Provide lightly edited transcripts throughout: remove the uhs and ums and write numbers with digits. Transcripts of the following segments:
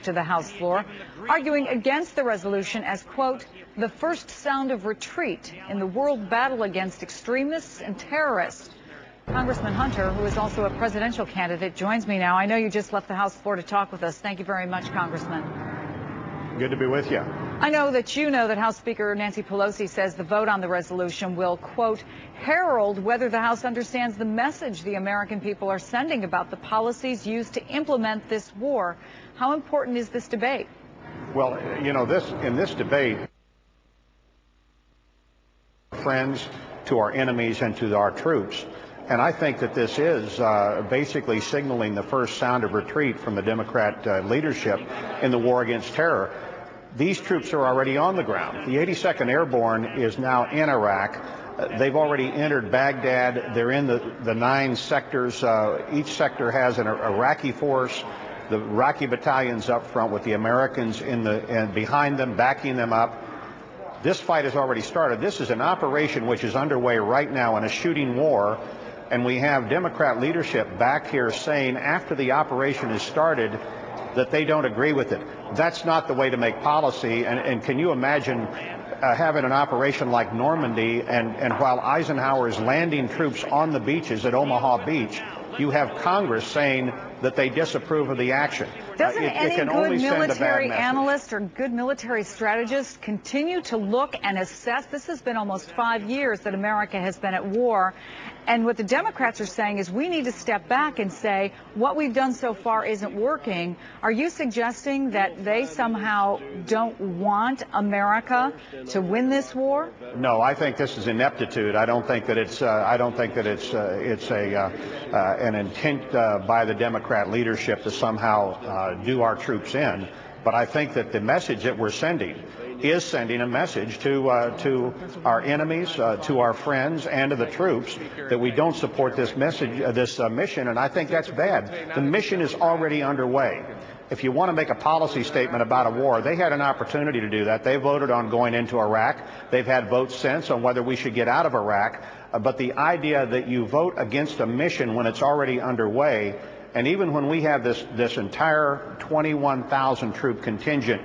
to the House floor, arguing against the resolution as, quote, the first sound of retreat in the world battle against extremists and terrorists. Congressman Hunter, who is also a presidential candidate, joins me now. I know you just left the House floor to talk with us. Thank you very much, Congressman. Good to be with you. I know that House Speaker Nancy Pelosi says the vote on the resolution will, quote, herald whether the House understands the message the American people are sending about the policies used to implement this war. How important is this debate? Well, you know, in this debate, friends to our enemies and to our troops. And I think that this is basically signaling the first sound of retreat from the Democrat leadership in the war against terror. These troops are already on the ground. The 82nd Airborne is now in Iraq. They've already entered Baghdad. They're in the 9 sectors. Each sector has an Iraqi force. The Iraqi battalions up front with the Americans and behind them, backing them up. This fight has already started. This is an operation which is underway right now in a shooting war. And we have Democrat leadership back here saying after the operation is started that they don't agree with it. That's not the way to make policy. And can you imagine having an operation like Normandy and while Eisenhower is landing troops on the beaches at Omaha Beach, you have Congress saying that they disapprove of the action. Doesn't any good military analyst or good military strategist continue to look and assess? This has been almost 5 years that America has been at war. And what the Democrats are saying is we need to step back and say what we've done so far isn't working. Are you suggesting that they somehow don't want America to win this war? No, I think this is ineptitude. I don't think that it's an intent by the Democrat leadership to somehow do our troops in. But I think that the message that we're sending is sending a message to our enemies, to our friends, and to the troops that we don't support this mission, and I think that's bad. The mission is already underway. If you want to make a policy statement about a war, they had an opportunity to do that. They voted on going into Iraq. They've had votes since on whether we should get out of Iraq. But the idea that you vote against a mission when it's already underway, and even when we have this entire 21,000 troop contingent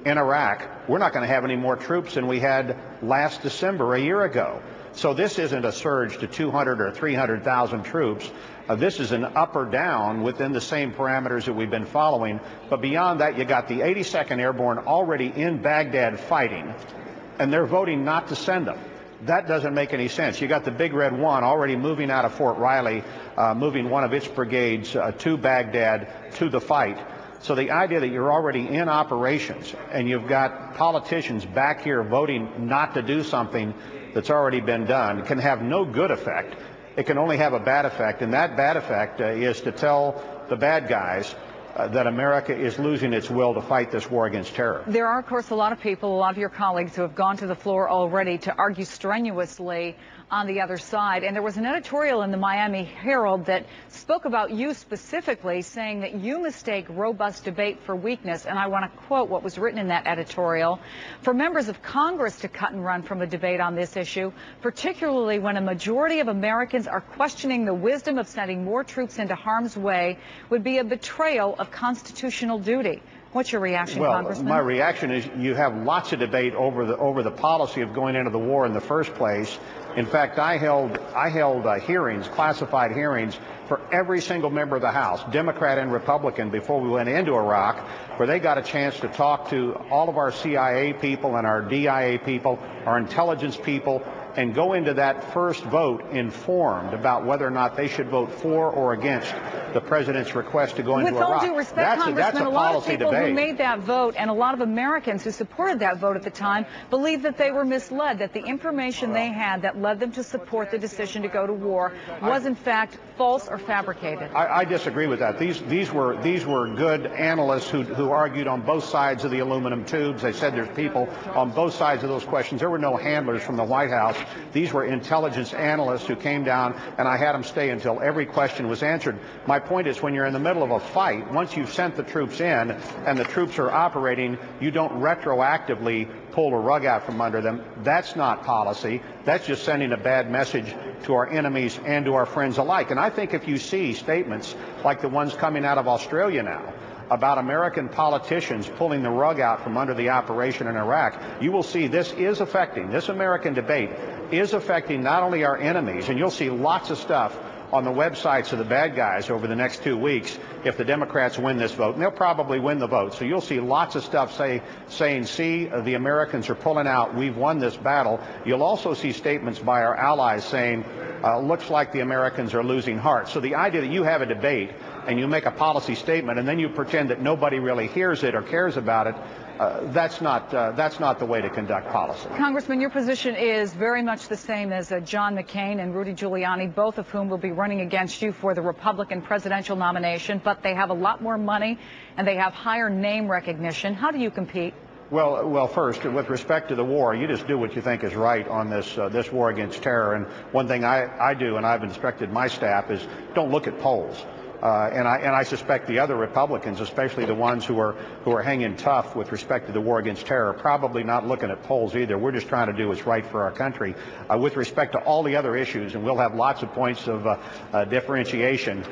in Iraq, we're not going to have any more troops than we had last December, a year ago. So this isn't a surge to 200 or 300,000 troops. This is an up or down within the same parameters that we've been following. But beyond that, you got the 82nd Airborne already in Baghdad fighting, and they're voting not to send them. That doesn't make any sense. You got the Big Red One already moving out of Fort Riley, moving one of its brigades to Baghdad to the fight. So the idea that you're already in operations and you've got politicians back here voting not to do something that's already been done can have no good effect. It can only have a bad effect, and that bad effect is to tell the bad guys that America is losing its will to fight this war against terror. There are, of course, a lot of people, a lot of your colleagues who have gone to the floor already to argue strenuously on the other side. And there was an editorial in the Miami Herald that spoke about you specifically, saying that you mistake robust debate for weakness. And I want to quote what was written in that editorial. For members of Congress to cut and run from a debate on this issue, particularly when a majority of Americans are questioning the wisdom of sending more troops into harm's way, would be a betrayal of constitutional duty. What's your reaction, Congressman? My reaction is you have lots of debate over the policy of going into the war in the first place. In fact, I held hearings, classified hearings, for every single member of the House, Democrat and Republican, before we went into Iraq, where they got a chance to talk to all of our CIA people and our DIA people, our intelligence people, and go into that first vote informed about whether or not they should vote for or against the president's request to go into Iraq. With all due respect, Congressman, a lot of people who made that vote and a lot of Americans who supported that vote at the time believe that they were misled, that the information they had that led them to support the decision to go to war was in fact false or fabricated. I disagree with that. These were good analysts who argued on both sides of the aluminum tubes. They said there's people on both sides of those questions. There were no handlers from the White House. These were intelligence analysts who came down, and I had them stay until every question was answered. My point is, when you're in the middle of a fight, once you've sent the troops in and the troops are operating, you don't retroactively pull a rug out from under them. That's not policy. That's just sending a bad message to our enemies and to our friends alike. And I think if you see statements like the ones coming out of Australia now, about American politicians pulling the rug out from under the operation in Iraq, you will see this American debate is affecting not only our enemies, and you'll see lots of stuff on the websites of the bad guys over the next 2 weeks if the Democrats win this vote, and they'll probably win the vote. So you'll see lots of stuff saying, see, the Americans are pulling out, we've won this battle. You'll also see statements by our allies saying, looks like the Americans are losing heart. So the idea that you have a debate and you make a policy statement and then you pretend that nobody really hears it or cares about it, that's not the way to conduct policy. Congressman, your position is very much the same as John McCain and Rudy Giuliani, both of whom will be running against you for the Republican presidential nomination, but they have a lot more money and they have higher name recognition. How do you compete? Well, first, with respect to the war, you just do what you think is right on this war against terror. And one thing I do, and I've instructed my staff, is don't look at polls. And I suspect the other Republicans, especially the ones who are hanging tough with respect to the war against terror, are probably not looking at polls either. We're just trying to do what's right for our country. With respect to all the other issues, and we'll have lots of points of differentiation,